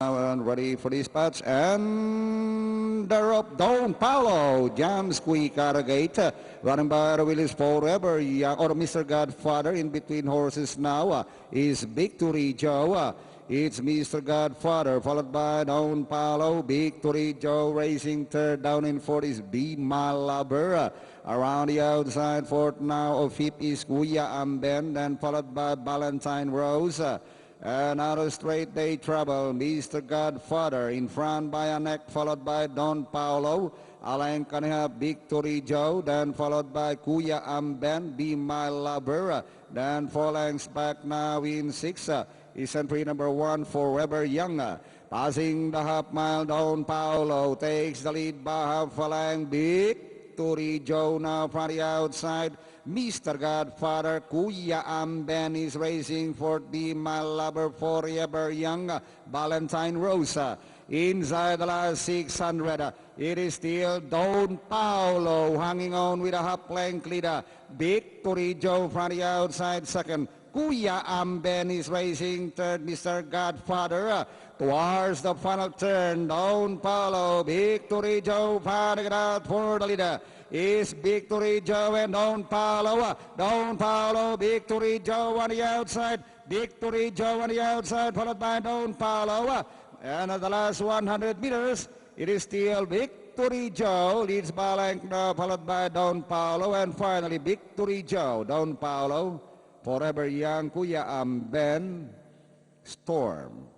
And ready for dispatch, and they're up. Don Paulo jams quick out of gate, running by the Willis Forever Young, or Mr. Godfather. In between horses now is Victory Joe. It's Mr. Godfather, followed by Don Paulo. Victory Joe racing third. Down in fourth is Be My Lover. Around the outside, fourth now of fifth is Kuya Amben, then followed by Valentine Rose. And out of straight they trouble, Mr. Godfather in front by a neck, followed by Don Paulo. Alain Kaneha, Victory Joe, then followed by Kuya Amben, Be My Lover. Then 4 lengths back now in 6 is entry number 1, Forever Young. Passing the half mile, Don Paulo takes the lead by half a length. Victory Joe now from the outside. Mr. Godfather, Kuya Amben is racing for Be My Lover, Forever Young, Valentine Rosa. Inside the last 600, it is still Don Paulo hanging on with a half-length leader. Victory Joe from the outside second. Kuya Amben is racing third. Mr. Godfather towards the final turn. Don Paulo, Victory Joe fighting it out for the leader. Is Victory Joe and Don Paulo. Don Paulo, Victory Joe on the outside. Victory Joe on the outside, followed by Don Paulo. And at the last 100 meters, it is still Victory Joe leads by length now, followed by Don Paulo. And finally, Victory Joe, Don Paulo, Forever Young, Kuya Amben, Storm.